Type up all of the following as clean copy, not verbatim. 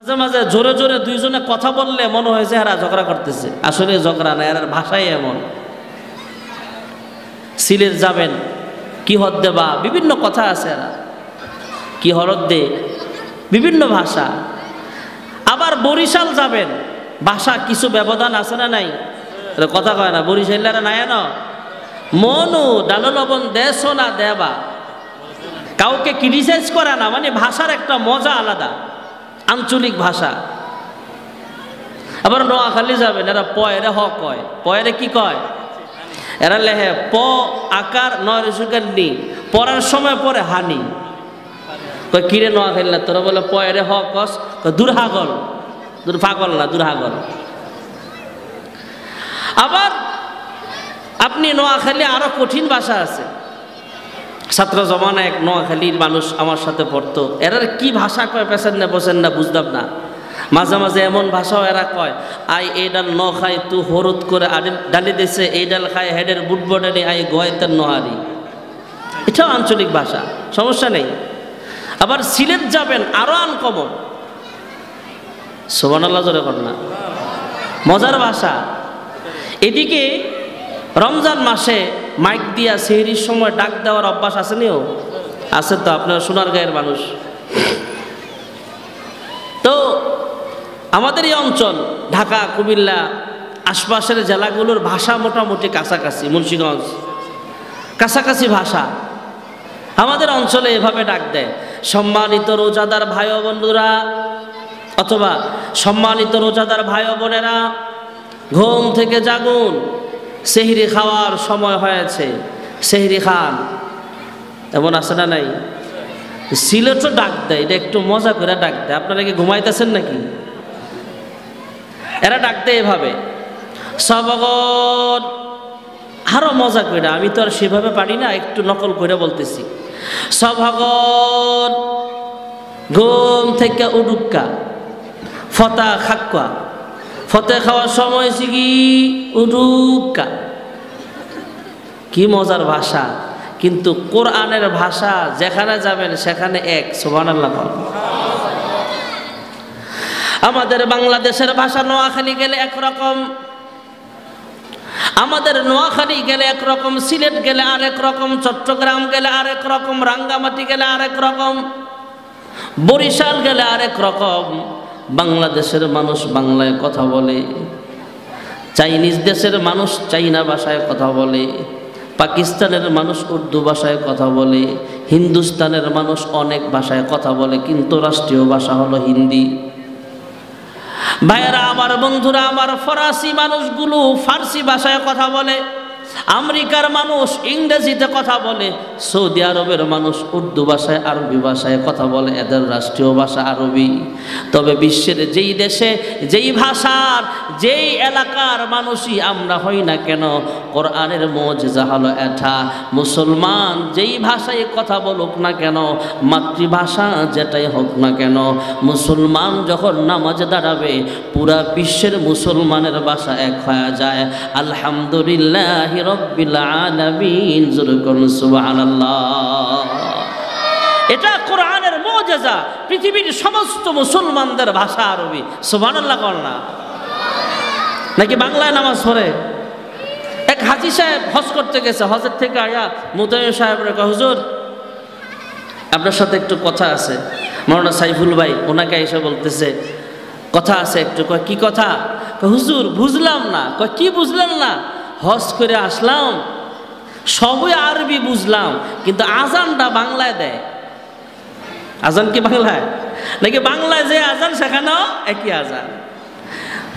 মাঝে মাঝে জোরে জোরে দুইজনে কথা বললে মনে হয়েছে এরা ঝগড়া করতেছে, আসলে ঝগড়া না, এর ভাষাই এমন। সিলেট যাবেন কি হদ দেবা, বিভিন্ন কথা আছে, এরা কি হরদ দে, বিভিন্ন ভাষা। আবার বরিশাল যাবেন, ভাষা কিছু ব্যবধান আছে না নাই, কথা কয় না বরিশালেরা নাই না, মনু ডালো লবণ দেশ না দেবা, কাউকে ক্রিটিসাইজ করে না, মানে ভাষার একটা মজা আলাদা, আঞ্চলিক ভাষা। আবার নোয়াখালী যাবেন, এরা পয়েরে হ কয়, পয়েরে কি কয়, এরা লেহে প আকার নয় সুগার নি, পড়ার সময় পরে হানি, কয় কিরে নোয়াখালী না তোরা, বলে পয়েরে হ কস, দুরহাগল, পাগল না দুরহাগল। আবার আপনি নোয়াখালী আরো কঠিন ভাষা আছে, ছাত্র জমানা এক নোয়াখালীর মানুষ আমার সাথে পড়তো, এরা কি ভাষা কয় পেছেন না বসেন না বুঝলাম না। মাঝে মাঝে এমন ভাষাও এরা কয়, আই এই ডাল ন খাই তু হরুদ করে ডালি দিছে, এই ডাল খায় হেডের বুটবডানি আই গোয়াইতের নোহারি। এটাও আঞ্চলিক ভাষা, সমস্যা নেই। আবার সিলেট যাবেন আরো আনকমন, সুবহানাল্লাহ জোরে কর না, মজার ভাষা। এদিকে রমজান মাসে মাইক দিয়া সেহরির সময় ডাক দেওয়ার অভ্যাস আছে নিও, আছে তো, আপনার সোনারগাঁয়ের মানুষ তো। আমাদের এই অঞ্চল ঢাকা কুমিল্লা আশপাশের জেলাগুলোর ভাষা মোটামুটি কাছাকাছি, মুন্সিগঞ্জ কাছাকাছি ভাষা। আমাদের অঞ্চলে এভাবে ডাক দেয়, সম্মানিত রোজাদার ভাই ও বন্ধুরা, অথবা সম্মানিত রোজাদার ভাই ও বোনেরা, ঘুম থেকে জাগুন, সেহরি খাওয়ার সময় হয়েছে, সেহরি খান। এমন আছে না নাই? সিলেটও ডাক দেয়, এটা একটু মজা করে ডাক দেয়। আপনারা কি ঘুমাইতেছেন নাকি? এরা ডাক দেয় এভাবে, সবগত, আরো মজা করে, আমি তো আর সেভাবে পারি না, একটু নকল করে বলতেছি। সবগত ঘুম থেকে উডুক্কা, ফতা খাক্কা, ফতে খাওয়ার সময় কি উডুক্কা। কি মজার ভাষা, কিন্তু কোরআনের ভাষা যেখানে যাবেন সেখানে এক, সুবহানাল্লাহ। আমাদের বাংলাদেশের ভাষা নোয়াখালী গেলে একরকম, আমাদের নোয়াখালী গেলে একরকম, সিলেট গেলে আরেক রকম, চট্টগ্রাম গেলে আরেক রকম, রাঙ্গামাটি গেলে আরেক রকম, বরিশাল গেলে আরেক রকম। বাংলাদেশের মানুষ বাংলায় কথা বলে, চাইনিজ দেশের মানুষ চাইনা ভাষায় কথা বলে, পাকিস্তানের মানুষ উর্দু ভাষায় কথা বলে, হিন্দুস্তানের মানুষ অনেক ভাষায় কথা বলে, কিন্তু রাষ্ট্রীয় ভাষা হলো হিন্দি। ভাইয়েরা আমার, বন্ধুরা আমার, ফরাসি মানুষগুলো ফার্সি ভাষায় কথা বলে, আমেরিকার মানুষ ইংরেজিতে কথা বলে, সৌদি আরবের মানুষ উর্দু ভাষায়, আরবি ভাষায় কথা বলে, এদের রাষ্ট্রীয় ভাষা আরবি। তবে বিশ্বের যেই দেশে, যেই ভাষার, যেই এলাকার মানুষই আমরা হই না কেন, কোরআনের মুজিজা হলো এটা, মুসলমান যেই ভাষায় কথা বলুক না কেন, মাতৃভাষা যেটাই হোক না কেন, মুসলমান যখন নামাজে দাঁড়াবে পুরা বিশ্বের মুসলমানের ভাষা এক হয়ে যায়। আলহামদুলিল্লাহ রব্বিল আলামিন, সুবহানাল্লাহ। এটা কোরআনের মুজিজা, পৃথিবীর সমস্ত মুসলমানদের ভাষা আরবি, সুবহানাল্লাহ কর না। নাকি বাংলায় নামাজ পড়ে? এক হাজী সাহেব হজ করতে গেছে, হজের থেকে আয়া মুতাইম সাহেবের কয়, হুজুর আপনার সাথে একটু কথা আছে। মাওলানা সাইফুল ভাই ওনাকে এসে বলতেছে, কথা আছে একটু। কয় কি কথা? হুজুর বুঝলাম না। কয় কি বুঝলাম না? হজ করে আসলাম, সবই আরবি বুঝলাম, কিন্তু আজানটা বাংলায় দেয়। আজান কি বাংলায়? নাকি বাংলায় যে আজান সেখানেও একই আজান।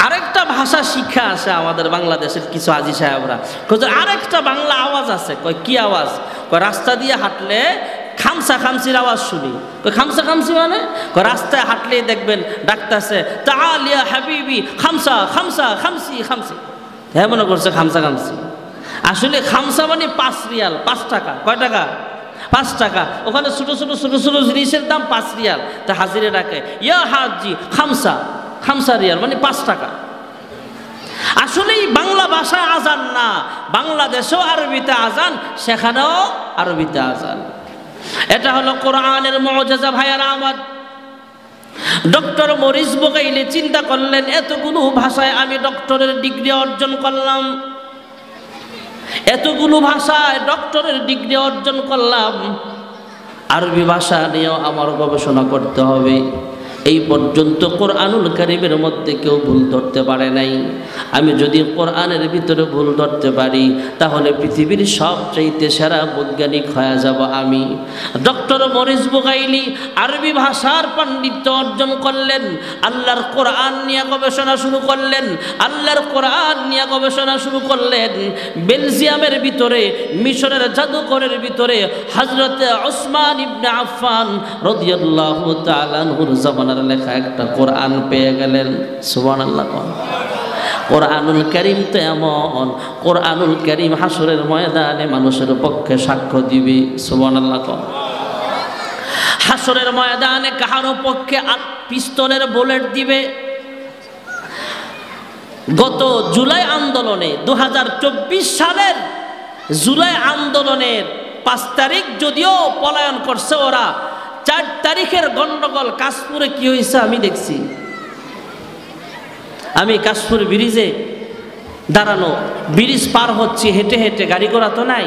আরেকটা ভাষা শিক্ষা আছে আমাদের বাংলাদেশের কিছু হাজী সাহেবরা, আরেকটা বাংলা আওয়াজ আছে। কয় কি আওয়াজ? কয় রাস্তা দিয়ে হাঁটলে খামসা খামসির আওয়াজ শুনি। কয় খামসা খামসি মানে? কয় রাস্তায় হাঁটলেই দেখবেন ডাকতেছে, তাআল ইয়া হাবিবি খামসা খামসা খামসি খামসি। হ্যাঁ মনে করছে খামসা খামসি, আসলে খামসা মানে 5 রিয়াল, 5 টাকা। কয় টাকা? 5 টাকা। ওখানে ছোট ছোট ছোট ছোট জিনিসের দাম 5 রিয়াল। তা হাজিরে ডাকে, ইয়া হাজি খামসা, খামসা রিয়াল মানে 5 টাকা। আসলেই বাংলা ভাষা আজান না, বাংলাদেশেও আরবিতে আজান, সেখানেও আরবিতে আজান। এটা হলো কোরআনের মুজিজা ভাইয়েরা আমার। ডক্টর মরিস বুকাইলি চিন্তা করলেন, এতগুলো ভাষায় আমি ডক্টরের ডিগ্রি অর্জন করলাম, এতগুলো ভাষায় ডক্টরের ডিগ্রি অর্জন করলাম, আরবি ভাষা নিয়েও আমার গবেষণা করতে হবে। এই পর্যন্ত কোরআনুল কারীমের মধ্যে কেউ ভুল ধরতে পারে নাই। আমি যদি কোরআনের ভিতরে ভুল ধরতে পারি তাহলে পৃথিবীর সবচাইতে সেরা বৈজ্ঞানিক হয়ে যাব আমি। ডক্টর মরিস বুকাইলি আরবি ভাষার পাণ্ডিত্য অর্জন করলেন, আল্লাহর কোরআন নিয়ে গবেষণা শুরু করলেন, আল্লাহর কোরআন নিয়ে গবেষণা শুরু করলেন। বেলজিয়ামের ভিতরে, মিশরের জাদুঘরের ভিতরে হযরতে ওসমান ইবনে আফফান রাদিয়াল্লাহু তাআলা আনহুর জামানার লেখা একটা কোরআন পেয়ে গেলেন। সুবহানাল্লাহ। কোরআনুল কারীম তো এমন, কোরআনুল কারীম হাসরের ময়দানে মানুষের পক্ষে সাক্ষ্য দিবে। সুবহানাল্লাহ। হাসরের ময়দানে কাহারো পক্ষে পিস্তলের বুলেট দিবে। গত জুলাই আন্দোলনে 2024 সালের জুলাই আন্দোলনের 5 তারিখ যদিও পলায়ন করছে ওরা, 4 তারিখের গন্ডগোল কাশপুরে কি হয়েছে আমি দেখছি। আমি কাশপুর ব্রিজে দাঁড়ানো, ব্রিজ পার হচ্ছি হেঁটে হেঁটে, গাড়ি ঘোড়া তো নাই,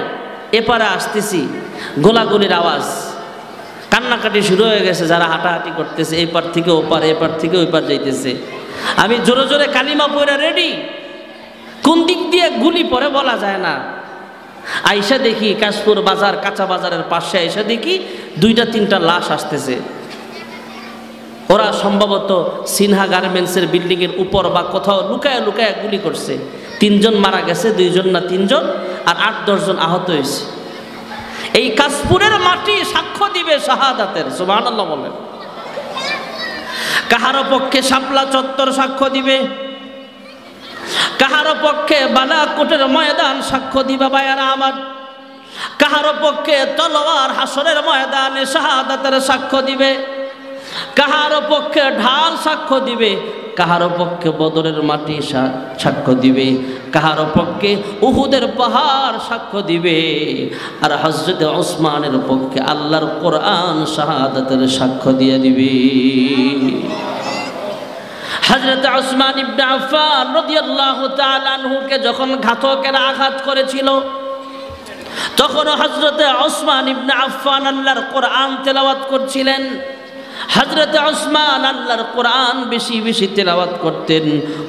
এপারে আসতেছি, গোলাগুলির আওয়াজ, কান্নাকাটি শুরু হয়ে গেছে, যারা হাঁটাহাঁটি করতেছে এপার থেকে ওপার, এপার থেকে ওইপার যাইতেছে। আমি জোরে জোরে কালিমা পড়া রেডি, কোন দিক দিয়ে গুলি পড়ে বলা যায় না। আইসা দেখি কাশপুর বাজার, কাঁচা বাজারের পাশে আইসা দেখি 2-3টা লাশ আসতেছে। ওরা সম্ভবত সিনহা গার্মেন্টসের বিল্ডিংয়ের উপর বা কোথাও লুকায় লুকায় গুলি করছে। 3 জন মারা গেছে, 2 জন না 3 জন, আর 8-10 জন আহত হয়েছে। এই কাশপুরের মাটি সাক্ষ্য দিবে শাহাদাতের। সুবহানাল্লাহ বলেন। কাহারো পক্ষে শাপলা চত্বর সাক্ষ্য দিবে, কাহারো পক্ষে বালাকোটের ময়দান সাক্ষ্য দিবে ভাইয়ারা আমার, কাহারো পক্ষে তলোয়ার হাসরের ময়দানে শাহাদাতের সাক্ষ্য দিবে, কাহারো পক্ষে ঢাল সাক্ষ্য দিবে, কাহারো পক্ষে বদরের মাটি সাক্ষ্য দিবে, কাহারো পক্ষে উহুদের পাহাড় সাক্ষ্য দিবে, আর হযরত ওসমানের পক্ষে আল্লাহর কোরআন শাহাদাতের সাক্ষ্য দিয়ে দিবে। হযরত ওসমান ইবনে আফফান রাদিয়াল্লাহু তাআলা আনহুকে যখন ঘাতকেরা আঘাত করেছিল, তখন হযরত ওসমান ইবনে আফফান আল্লাহর কোরআন তেলাওয়াত করছিলেন। হযরত ওসমান আল্লাহর কোরআন বেশি বেশি তেলাওয়াত করতেন,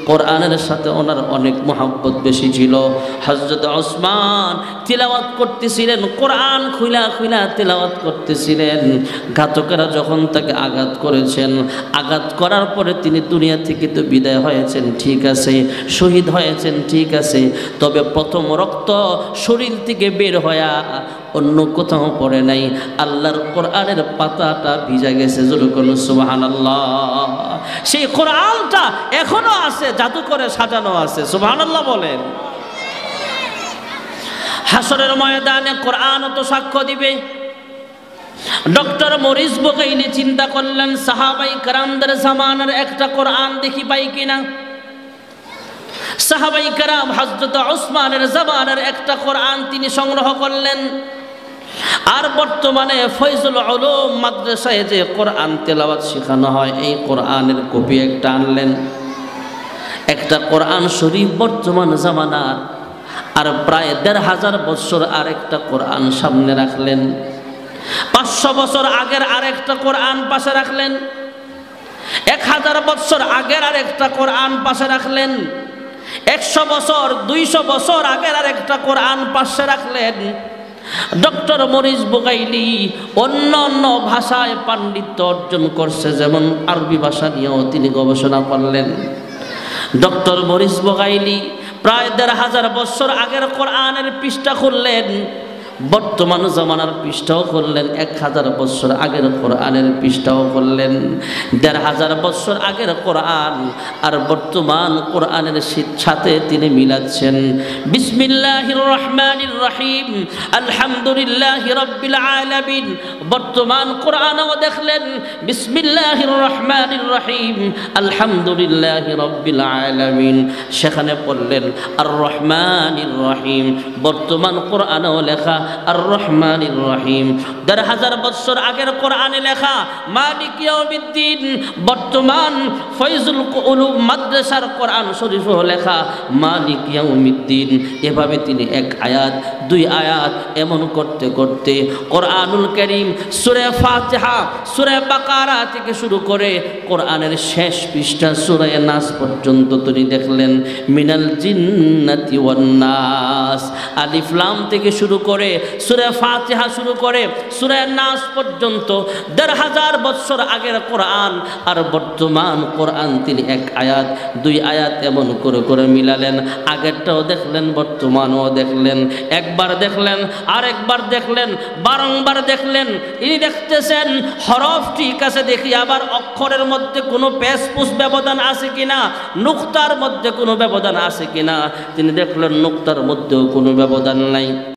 কোরআনের সাথে ওনার অনেক মহব্বত বেশি ছিল। হযরত ওসমান তেলাওয়াত করতেছিলেন, কোরআন খুলা খুলা তেলাওয়াত করতেছিলেন। ঘাতকেরা যখন তাকে আঘাত করেছেন, আঘাত করার পরে তিনি দুনিয়া থেকে তো বিদায় হয়েছেন, ঠিক আছে, শহীদ হয়েছেন, ঠিক আছে, তবে প্রথম রক্ত শরীর থেকে বের হয়া অন্য কোথাও পড়ে নাই, আল্লাহর কোরআনের পাতাটা ভিজা গেছে। সুবহানাল্লাহ। সেই কোরআনটা এখনো আছে, জাদু করে সাজানো আছে। সুবহানাল্লাহ বলেন। হাসরের ময়দানে কোরআন তো সাক্ষ্য দিবে। ডক্টর মরিস বুকাইলি চিন্তা করলেন, সাহাবাই কেরামদের জামানার একটা কোরআন দেখি পাই কিনা। সাহাবাই কেরাম হযরত ওসমানের জামানার একটা কোরআন তিনি সংগ্রহ করলেন। আর বর্তমানে ফয়জুল উলুম মাদ্রাসায় যে কোরআন তেলাওয়াত শেখানো হয়, এই কোরআনের কপি একটা আনলেন। একটা কোরআন শরীফ বর্তমান জামানার, আর প্রায় ১৫০০ বছর আরেকটা কোরআন সামনে রাখলেন। ৫০০ বছর আগের আরেকটা কোরআন পাশে রাখলেন। ১০০০ বছর আগের আরেকটা কোরআন পাশে রাখলেন। ১০০ বছর ২০০ বছর আগের আরেকটা কোরআন পাশে রাখলেন। ডক্টর মরিস বুকাইলি অন্য অন্য ভাষায় পাণ্ডিত্য অর্জন করছে, যেমন আরবি ভাষা নিয়েও তিনি গবেষণা করলেন। ডক্টর মরিস বুকাইলি প্রায় ১৫০০ বছর আগের কোরআনের পৃষ্ঠা খুললেন, বর্তমান জামানার পৃষ্ঠাও করলেন, ১০০০ বছর আগের কোরআনের পৃষ্ঠাও করলেন। ১৫০০ বছর আগের কোরআন আর বর্তমান কোরআনের সাথে তিনি মিলাচ্ছেন। বিসমিল্লাহির রহমানির রহিম, আলহামদুলিল্লাহি রাব্বিল আলামিন। বর্তমান কোরআনও দেখলেন বিসমিল্লাহির রহমানির রহিম, আলহামদুলিল্লাহি রাব্বিল আলামিন। সেখানে পড়লেন আর রহমানির রহিম। বর্তমান কোরআনও লেখা আর রহমানির রহিম। ১,৫০০ বছর আগের কোরআনে লেখা মালিক ইয়াউমিদ্দিন, বর্তমান ফয়জুল উলুম মাদ্রাসার কোরআন শরীফও লেখা মালিক ইয়াউমিদ্দিন। এভাবে তিনি এক আয়াত, দুই আয়াত এমন করতে করতে কোরআনুল কারীম সূরা ফাতিহা, সূরা বাকারা থেকে শুরু করে কোরআনের শেষ পৃষ্ঠা সূরা নাস পর্যন্ত তিনি দেখলেন মিনাল জিন্নাতি ওয়ান নাস, আলিফ লাম থেকে শুরু করে সূরা ফাতিহা শুরু করে সূরা নাস পর্যন্ত ১,৫০০ বছর আগের কোরআন আর বর্তমান কোরআন তিনি এক আয়াত, দুই আয়াত এমন করে করে মিলালেন। আগেরটাও দেখলেন, বর্তমানও দেখলেন, একবার দেখলেন, আরেকবার দেখলেন, বারংবার দেখলেন। ইনি দেখতেছেন হরফ ঠিক আছে, দেখি আবার অক্ষরের মধ্যে কোনো পেশপুষ ব্যবধান আছে কিনা, নুক্তার মধ্যে কোনো ব্যবধান আছে কিনা। তিনি দেখলেন নুক্তার মধ্যেও কোনো ব্যবধান নাই।